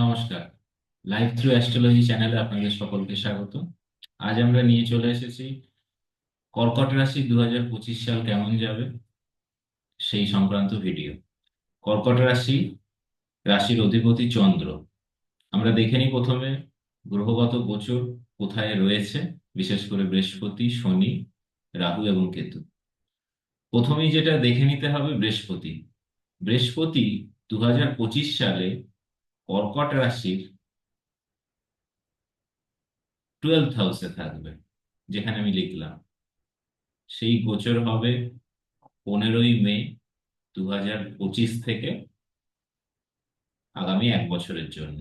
নমস্কার। Live through astrology চ্যানেলে আপনাদের সকলকে স্বাগত। আজ আমরা নিয়ে চলে এসেছি কর্কট রাশি 2025 সাল কেমন যাবে সেই সংক্রান্ত ভিডিও। কর্কট রাশি, রাশির অধিপতি চন্দ্র। আমরা দেখে নিই প্রথমে গ্রহগত গোচর কোথায় রয়েছে, বিশেষ করে বৃহস্পতি, শনি, রাহু এবং কেতু। প্রথমেই যেটা দেখে নিতে হবে বৃহস্পতি। বৃহস্পতি 2025 সালে কর্কট রাশির 12th হাউসে থাকবে, যেখানে আমি লিখলাম। সেই গোচর হবে 15ই মে 2025 থেকে আগামী এক বছরের জন্য।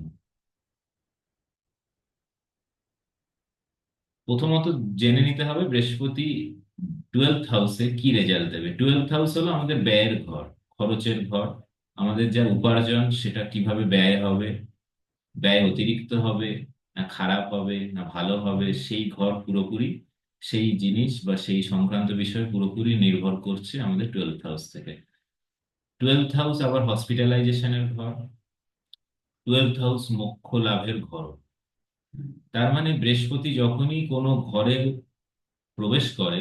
প্রথমত জেনে নিতে হবে বৃহস্পতি 12th হাউসে কি রেজাল্ট দেবে। 12th হাউস হলো আমাদের ব্যয়ের ঘর, খরচের ঘর। আমাদের যা উপার্জন সেটা কিভাবে ব্যয় হবে, ব্যয় অতিরিক্ত হবে না খারাপ হবে না ভালো হবে, সেই ঘর পুরোপুরি, সেই জিনিস বা সেই সংক্রান্ত বিষয় পুরোপুরি নির্ভর করছে আমাদের 12th হাউস থেকে। 12th হাউস আবার হসপিটালাইজেশনের ঘর। 12th হাউস মোক্ষ লাভের ঘর। তার মানে বৃহস্পতি যখনই কোনো ঘরে প্রবেশ করে,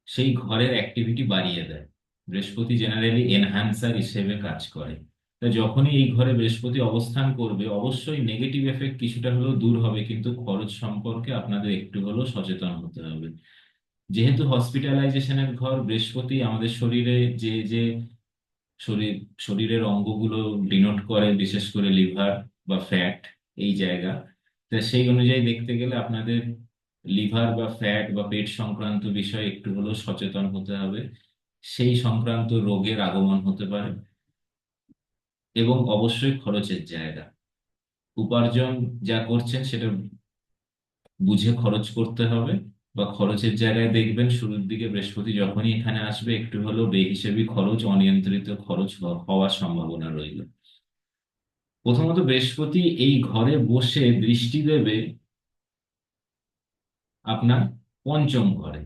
সেই ঘরের অ্যাক্টিভিটি বাড়িয়ে দেয়। বৃহস্পতি জেনারেলি এনহ্যান্সার হিসেবে কাজ করে। তাই যখনই এই ঘরে বৃহস্পতি অবস্থান করবে, অবশ্যই নেগেটিভ এফেক্ট কিছুটা হলেও দূর হবে, কিন্তু খরচ সম্পর্কে আপনাদের একটু হলেও সচেতন হতে হবে। যেহেতু হসপিটালাইজেশনের ঘর, বৃহস্পতি আমাদের শরীরে যে যে শরীর শরীরের অঙ্গগুলো ডিনোট করে, বিশেষ করে লিভার বা ফ্যাট, এই জায়গা। তা সেই অনুযায়ী দেখতে গেলে আপনাদের লিভার বা ফ্যাট বা পেট সংক্রান্ত বিষয়ে একটু হলেও সচেতন হতে হবে। সেই সংক্রান্ত রোগের আগমন হতে পারে। এবং অবশ্যই খরচের জায়গা, উপার্জন যা করছেন সেটা বুঝে খরচ করতে হবে। বা খরচের জায়গায় দেখবেন শুরুর দিকে বৃহস্পতি যখনই এখানে আসবে, একটু হলেও বেহিসেবি খরচ, অনিয়ন্ত্রিত খরচ হওয়ার সম্ভাবনা রইল। প্রথমত বৃহস্পতি এই ঘরে বসে দৃষ্টি দেবে আপনার পঞ্চম ঘরে,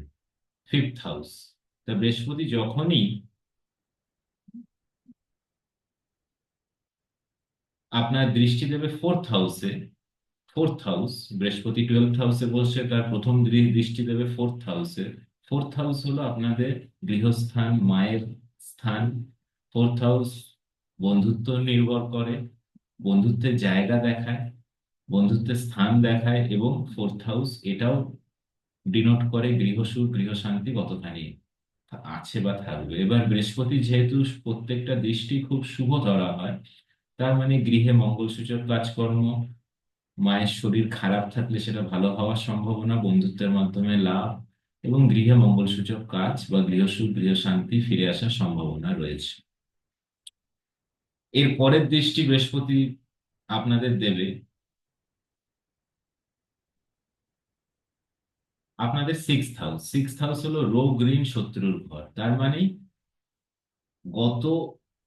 5th হাউস। তা বৃহস্পতি যখনই আপনার দৃষ্টি দেবে 4th হাউসে, 4th হাউস, বৃহস্পতি 12th হাউসে বসে তার প্রথম দৃষ্টি দেবে 4th হাউসে। 4th হাউস হলো আপনাদের গৃহস্থান, মায়ের স্থান। 4th হাউস বন্ধুত্ব নির্ভর করে, বন্ধুত্বের জায়গা দেখায়, বন্ধুত্বের স্থান দেখায়, এবং 4th হাউস এটাও ডিনোট করে গৃহসুখ গৃহশান্তি কতখানি আছে বা থাকবে। এবার বৃহস্পতি যেহেতু প্রত্যেকটা দৃষ্টি খুব শুভ ধরা হয়, তার মানে গৃহে মঙ্গলসূচক কাজকর্ম, মায়ের শরীর খারাপ থাকলে সেটা ভালো হওয়ার সম্ভাবনা, বন্ধুত্বের মাধ্যমে লাভ, এবং গৃহে মঙ্গলসূচক কাজ বা গৃহসুখ গৃহশান্তি ফিরে আসার সম্ভাবনা রয়েছে। এর পরের দৃষ্টি বৃহস্পতি আপনাদের দেবে আপনাদের 6th হাউস। 6th হাউস হলো রোগ ঋণ শত্রুর ঘর। তার মানে গত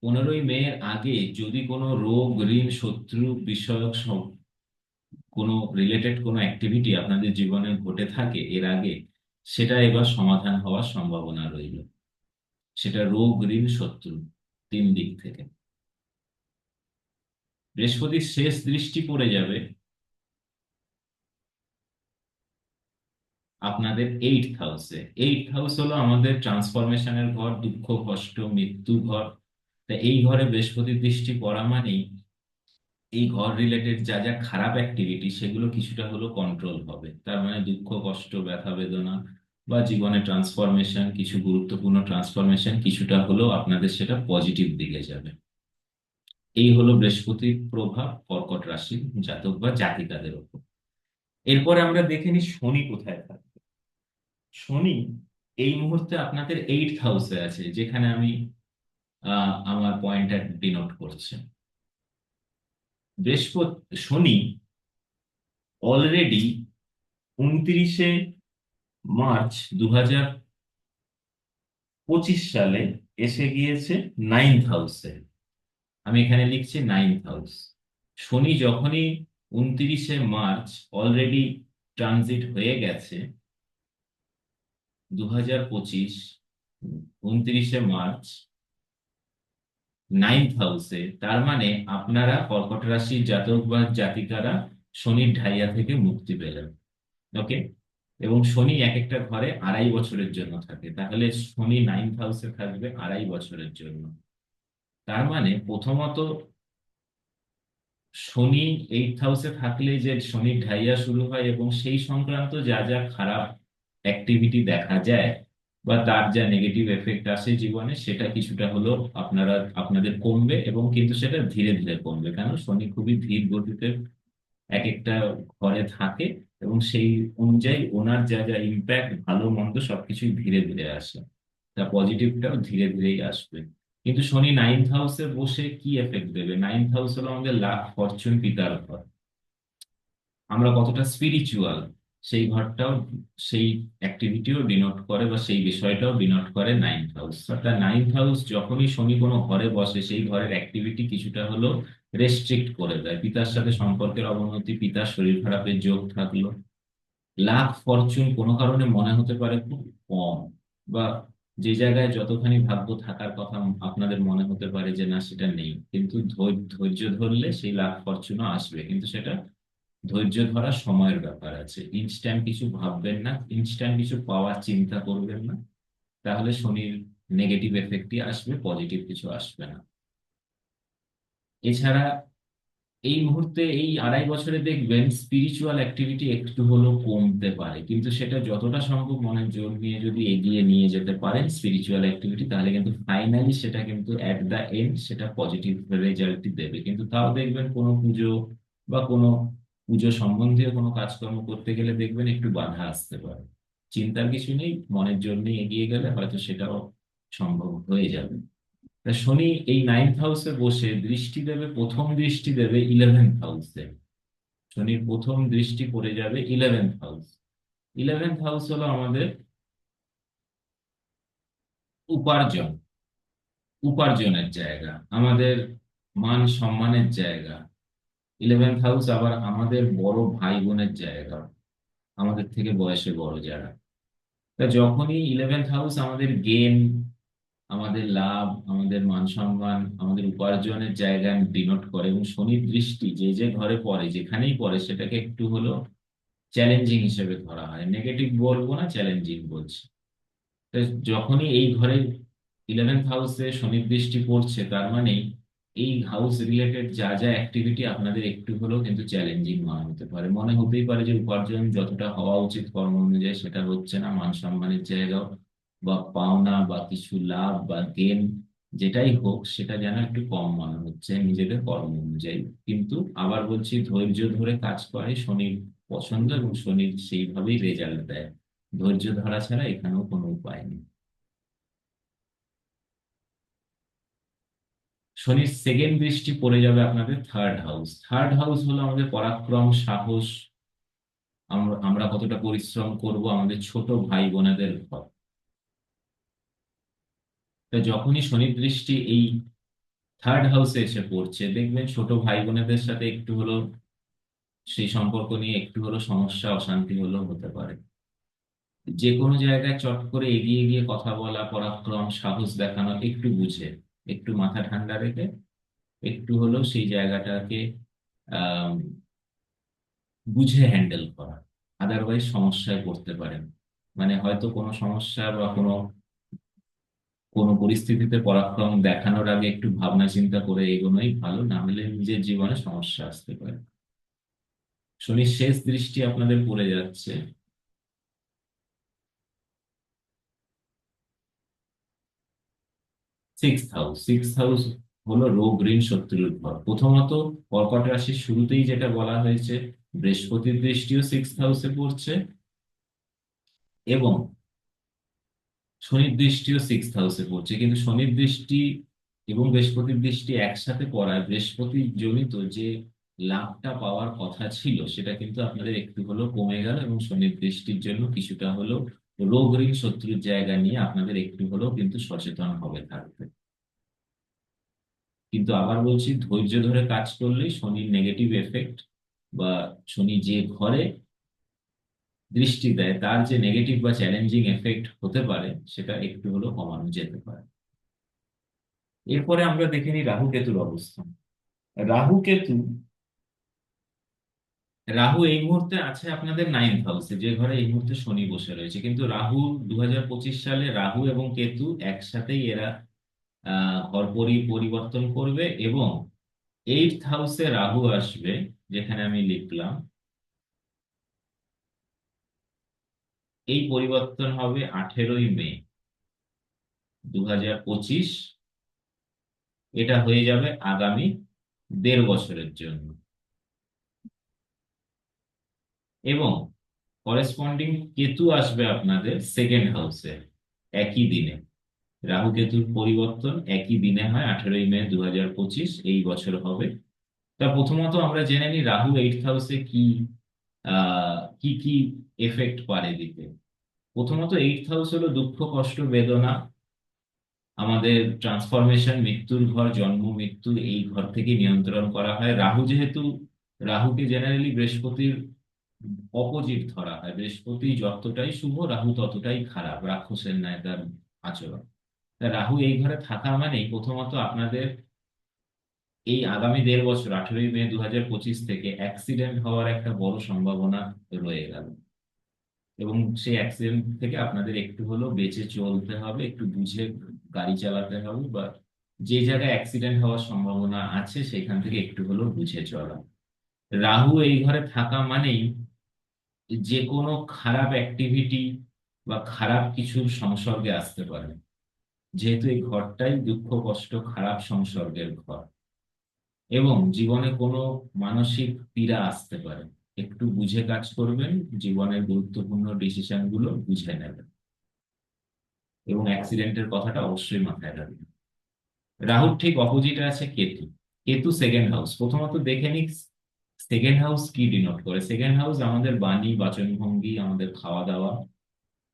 15ই মে এর আগে যদি কোনো রোগ ঋণ শত্রু বিষয়ক কোনো রিলেটেড কোনো অ্যাক্টিভিটি আপনাদের জীবনে ঘটে থাকে এর আগে, সেটা এবার সমাধান হওয়ার সম্ভাবনা রইল। সেটা রোগ ঋণ শত্রু, তিন দিক থেকে। বৃহস্পতির শেষ দৃষ্টি পড়ে যাবে আপনাদের 8th হাউসে। 8th হাউস হলো আমাদের ট্রান্সফরমেশনের ঘর, দুঃখ কষ্ট মৃত্যু ঘর। তা এই ঘরে বৃহস্পতির দৃষ্টি পড়া মানেই এই ঘর রিলেটেড যা যা খারাপ অ্যাক্টিভিটি সেগুলো কিছুটা হলো কন্ট্রোল হবে। তার মানে দুঃখ কষ্ট ব্যথা বেদনা বা জীবনে ট্রান্সফরমেশন, কিছু গুরুত্বপূর্ণ ট্রান্সফরমেশন কিছুটা হলেও আপনাদের সেটা পজিটিভ দিকে যাবে। এই হলো বৃহস্পতির প্রভাব কর্কট রাশির জাতক বা জাতিকাদের উপর। এরপরে আমরা দেখে নিই শনি কোথায় থাকবে। শনি এই মুহূর্তে আপনাদের 8th হাউসে আছে, যেখানে আমি আমার পয়েন্টটা ডিনোট করছি। শনি অলরেডি 29শে মার্চ 2025 সালে এসে গিয়েছে 9th হাউসে। আমি এখানে লিখছি 9th হাউস। শনি যখনই 29শে মার্চ অলরেডি ট্রানজিট হয়ে গেছে, 2025 29শে মার্চ নাইন্থ হাউসে, তার মানে আপনারা কর্কট রাশির জাতক বা জাতিকারা শনির ঢাইয়া থেকে মুক্তি পেলেন। ওকে। এবং শনি এক একটা ঘরে 2.5 বছরের জন্য থাকে, তাহলে শনি নাইন্থ হাউসে থাকবে 2.5 বছরের জন্য। তার মানে প্রথমত শনি এইট হাউসে থাকলে যে শনির ঢাইয়া শুরু হয় এবং সেই সংক্রান্ত যা যা খারাপ অ্যাক্টিভিটি দেখা যায় বা তার যা নেগেটিভ এফেক্ট আসে জীবনে, সেটা কিছুটা হলেও আপনাদের কমবে, এবং কিন্তু সেটা ধীরে ধীরে কমবে, কেন শনি খুবই ধীর গতিতে এক একটা ঘরে থাকে, এবং সেই অনুযায়ী ওনার যা যা ইম্প্যাক্ট ভালো মন্দ সবকিছুই ধীরে ধীরে আসে। তা পজিটিভটাও ধীরে ধীরেই আসবে। কিন্তু শনি নাইন্থ হাউসে বসে কি এফেক্ট দেবে? নাইন্থ হাউস হলো আমাদের লাক, ফরচুন, পিতার ঘর। আমরা কতটা স্পিরিচুয়াল, সেই ঘরটাও, সেই অ্যাক্টিভিটিও ডিনোট করে বা সেই বিষয়টাও ডিনোট করে নাইন্থ হাউস। অর্থাৎ নাইন্থ হাউস যখনই শনি কোনো ঘরে বসে, সেই ঘরের অ্যাক্টিভিটি কিছুটা হলো রেস্ট্রিক্ট করে দেয়। পিতার সাথে সম্পর্কের অবনতি, পিতার শরীর খারাপের যোগ থাকলো, লাখ ফরচুন কোনো কারণে মনে হতে পারে খুব কম, বা যে জায়গায় যতখানি ভাগ্য থাকার কথা আপনাদের মনে হতে পারে যে না সেটা নেই, কিন্তু ধৈর্য ধরলে সেই লাখ ফরচুনও আসবে, কিন্তু সেটা ধৈর্য ধরা সময়ের ব্যাপার আছে। ইনস্ট্যান্ট কিছু ভাববেন না, ইনস্ট্যান্ট কিছু পাওয়ার চিন্তা করবেন না, তাহলে শনির নেগেটিভ এফেক্টই আসবে, পজিটিভ কিছু আসবে না। এছাড়া এই মুহূর্তে এই 2.5 বছরে দেখবেন স্পিরিচুয়াল অ্যাক্টিভিটি একটু হলেও কমতে পারে, কিন্তু সেটা যতটা সম্ভব মনের জোর নিয়ে যদি এগিয়ে নিয়ে যেতে পারেন স্পিরিচুয়াল অ্যাক্টিভিটি, তাহলে কিন্তু ফাইনালি সেটা কিন্তু অ্যাট দা এন্ড সেটা পজিটিভ রেজাল্টই দেবে। কিন্তু তাও দেখবেন কোনো পুজো বা কোনো পুজো সম্বন্ধীয় কোনো কাজকর্ম করতে গেলে দেখবেন একটু বাধা আসতে পারে। চিন্তার কিছু নেই, মনের জোর নিয়ে এগিয়ে গেলে হয়তো সেটাও সম্ভব হয়ে যাবে। তা শনি এই নাইন্থ হাউসে বসে দৃষ্টি দেবে, প্রথম দৃষ্টি দেবে 11th হাউসে। শনির প্রথম দৃষ্টি পড়ে যাবে 11th হাউস। 11th হাউস হলো আমাদের উপার্জন, উপার্জনের জায়গা, আমাদের মান সম্মানের জায়গা। 11th হাউস আবার আমাদের বড় ভাই বোনের জায়গা, আমাদের থেকে বয়সে বড় যারা। তা যখনই 11th হাউস আমাদের গেম, আমাদের লাভ, আমাদের মান সম্মান, আমাদের উপার্জনের জায়গা ডিনোট করে, এবং শনির দৃষ্টি যে যে ঘরে পড়ে, যেখানেই পড়ে, সেটাকে একটু হলো চ্যালেঞ্জিং হিসেবে ধরা হয়। নেগেটিভ বলবো না, চ্যালেঞ্জিং বলছি। তো যখনই এই ঘরে 11th হাউসে শনির দৃষ্টি পড়ছে, তার মানে এই হাউস রিলেটেড যা যা অ্যাক্টিভিটি আপনাদের একটু হলেও কিন্তু চ্যালেঞ্জিং মনে হতে পারে। মনে হতেই পারে যে উপার্জন যতটা হওয়া উচিত কর্ম অনুযায়ী সেটা হচ্ছে না, মান সম্মানের জায়গাও বা পাওনা বা কিছু লাভ বা গেম যেটাই হোক, সেটা যেন একটু কম মনে হচ্ছে নিজেদের কর্ম অনুযায়ী। কিন্তু আবার বলছি, ধৈর্য ধরে কাজ করে শনির পছন্দ, এবং শনির সেইভাবেই রেজাল্ট দেয়। ধৈর্য ধরা ছাড়া এখানেও কোনো উপায় নেই। শনির সেকেন্ড দৃষ্টি পড়ে যাবে আপনাদের থার্ড হাউস। থার্ড হাউস হলো আমাদের পরাক্রম, সাহস, আমরা আমরা কতটা পরিশ্রম করব, আমাদের ছোট ভাই বোনেদের ঘর। তো যখনই শনির দৃষ্টি এই থার্ড হাউসে এসে পড়ছে, দেখবেন ছোট ভাই বোনেদের সাথে একটু হলো সেই সম্পর্ক নিয়ে একটু হলো সমস্যা, অশান্তি হলেও হতে পারে। যে কোনো জায়গায় চট করে এগিয়ে গিয়ে কথা বলা, পরাক্রম, সাহস দেখানো, একটু বুঝে, একটু মাথা ঠান্ডা রেখে একটু হলেও সেই জায়গাটাকে আহ বুঝে হ্যান্ডেল করা, আদারওয়াইজ সমস্যায় পড়তে পারেন। মানে হয়তো কোনো সমস্যা বা কোনো কোনো পরিস্থিতিতে পরাক্রম দেখানোর আগে একটু ভাবনা চিন্তা করে এগোনোই ভালো, না হলে নিজের জীবনে সমস্যা আসতে পারে। শনির শেষ দৃষ্টি আপনাদের পড়ে যাচ্ছে 6th হাউস। 6th হাউস হলো রোগ, ঋণ, শত্রুর ঘর। প্রথমত কর্কট রাশির শুরুতেই যেটা বলা হয়েছে, বৃহস্পতির দৃষ্টিও 6th হাউসে পড়ছে, এবং শনির দৃষ্টিও 6th হাউসে পড়ছে। কিন্তু শনির দৃষ্টি এবং বৃহস্পতির দৃষ্টি একসাথে পড়ায় বৃহস্পতি জনিত যে লাভটা পাওয়ার কথা ছিল সেটা কিন্তু আপনাদের একটু হলেও কমে গেল, এবং শনির দৃষ্টির জন্য কিছুটা হলেও রোগ, ঋণ, শত্রুর জায়গা নিয়ে আপনাদের একটু হলেও কিন্তু সচেতন হবে থাকবে। কিন্তু আবার বলছি, ধৈর্য ধরে কাজ করলেই শনির নেগেটিভ এফেক্ট বা শনি যে ঘরে দৃষ্টি দেয় তার যে নেগেটিভ বা চ্যালেঞ্জিং এফেক্ট হতে পারে, সেটা একটু হলেও কমানো যেতে পারে। এরপরে আমরা দেখে নিই রাহু কেতুর অবস্থান। রাহু কেতু, রাহু এই মুহূর্তে আছে আপনাদের 9th হাউসে, যে ঘরে এই মুহূর্তে শনি বসে রয়েছে। কিন্তু রাহু 2025 সালে রাহু এবং কেতু একসাথেই এরা ঘর পরিবর্তন করবে, এবং 8th হাউসে রাহু আসবে, যেখানে আমি লিখলাম। এই পরিবর্তন হবে 18ই মে 2025। এটা হয়ে যাবে আগামী 1.5 বছরের জন্য। এবং করেসপন্ডিং কেতু আসবে আপনাদের 2nd হাউসে একই দিনে। রাহু কেতুর পরিবর্তন একই দিনে হয়, 18ই মে 2025 এই বছর হবে। তা প্রথমত আমরা জেনে নিই রাহু 8th হাউসে কি কি এফেক্ট পারে দিতে। প্রথমত 8th হাউস হলো দুঃখ, কষ্ট, বেদনা, আমাদের ট্রান্সফরমেশন, মৃত্যুর ঘর, জন্ম মৃত্যু এই ঘর থেকে নিয়ন্ত্রণ করা হয়। রাহু যেহেতু, রাহুকে জেনারেলি বৃহস্পতির অপোজিট ধরা হয়। বৃহস্পতি যতটাই শুভ, রাহু ততটাই খারাপ, রাক্ষসের ন্যায় তার আচরণ। তা রাহু এই ঘরে থাকা মানেই প্রথমত আপনাদের এই আগামী 1.5 বছর, 18ই মে 2025 থেকে অ্যাক্সিডেন্ট হওয়ার একটা বড় সম্ভাবনা রয়ে গেল। এবং সেই অ্যাক্সিডেন্ট থেকে আপনাদের একটু হলেও বেঁচে চলতে হবে, একটু বুঝে গাড়ি চালাতে হবে, বা যে জায়গায় অ্যাক্সিডেন্ট হওয়ার সম্ভাবনা আছে সেখান থেকে একটু হলেও বুঝে চলা। রাহু এই ঘরে থাকা মানেই যে কোনো খারাপ অ্যাক্টিভিটি বা খারাপ কিছুর সংসর্গে আসতে পারে, যেহেতু এই ঘরটাই দুঃখ, কষ্ট, খারাপ সংসর্গের ঘর। এবং জীবনে কোনো মানসিক পীড়া আসতে পারে, একটু বুঝে কাজ করবেন, জীবনের গুরুত্বপূর্ণ ডিসিশন গুলো বুঝে নেবেন। এবং অ্যাক্সিডেন্টের কথাটা অবশ্যই মাথায় রাখবেন। রাহুর ঠিক অপোজিটে আছে কেতু। Ketu 2nd house. প্রথমত দেখে নিক 2nd হাউস কি ডিনোট করে। 2nd হাউস আমাদের বাণী, বাচনভঙ্গি, আমাদের খাওয়া দাওয়া।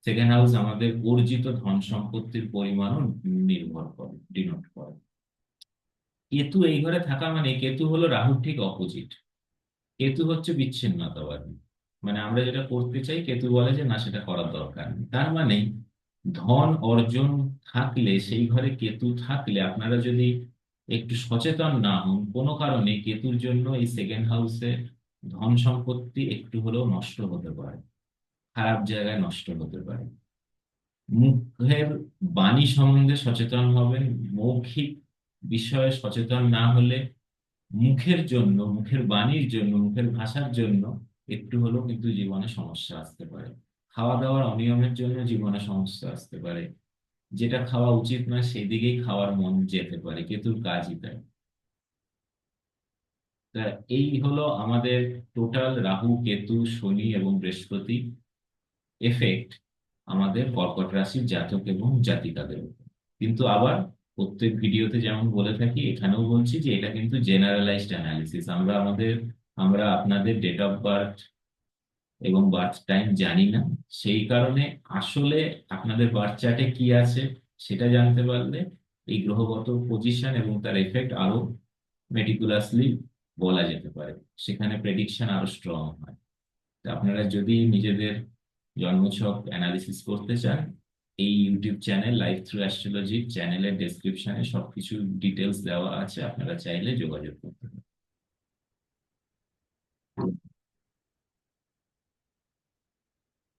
2nd হাউস আমাদের অর্জিত ধন সম্পত্তির পরিমাণও নির্ভর করে, ডিনোট করে। কেতু এই ঘরে থাকা মানে, কেতু হলো রাহুর ঠিক অপোজিট। কেতু হচ্ছে বিচ্ছিন্নতাবাদী। মানে আমরা যেটা করতে চাই, কেতু বলে যে না, সেটা করার দরকার নেই। তার মানে ধন অর্জন থাকলে, সেই ঘরে কেতু থাকলে আপনারা যদি একটু সচেতন না হন কোনো কারণে, কেতুর জন্য এই 2nd হাউসে ধন সম্পত্তি একটু হলেও নষ্ট হতে পারে, খারাপ জায়গায় নষ্ট হতে পারে। মুখের বাণী সম্বন্ধে সচেতন হবেন। মৌখিক বিষয়ে সচেতন না হলে মুখের জন্য, মুখের বাণীর জন্য, মুখের ভাষার জন্য একটু হলেও কিন্তু জীবনে সমস্যা আসতে পারে। খাওয়া দাওয়ার অনিয়মের জন্য জীবনে সমস্যা আসতে পারে। যেটা খাওয়া উচিত নয় সেদিকেই খাওয়ার মন যেতে পারে, কেতুর কাজই তাই। তা এই হলো আমাদের টোটাল রাহু, কেতু, শনি এবং বৃহস্পতি এফেক্ট আমাদের কর্কট রাশির জাতক এবং জাতিকাদের উপর। কিন্তু আবার প্রত্যেক ভিডিওতে যেমন বলে থাকি, এখানেও বলছি যে এটা কিন্তু জেনারেলাইজড অ্যানালিসিস। আমরা আপনাদের ডেট অফ বার্থ এবং বার্থ টাইম জানি না। সেই কারণে আসলে আপনাদের বার্থ চার্টে কি আছে সেটা জানতে পারলে এই গ্রহগত পজিশন এবং তার এফেক্ট আরো মেটিকুলাসলি বলা যেতে পারে। সেখানে প্রেডিকশন আরো স্ট্রং হয়। তা আপনারা যদি নিজেদের জন্মছক অ্যানালিসিস করতে চান, এই YouTube channel life through astrology চ্যানেলের ডেসক্রিপশনে সবকিছু ডিটেলস দেওয়া আছে, আপনারা চাইলে যোগাযোগ করতে পারেন।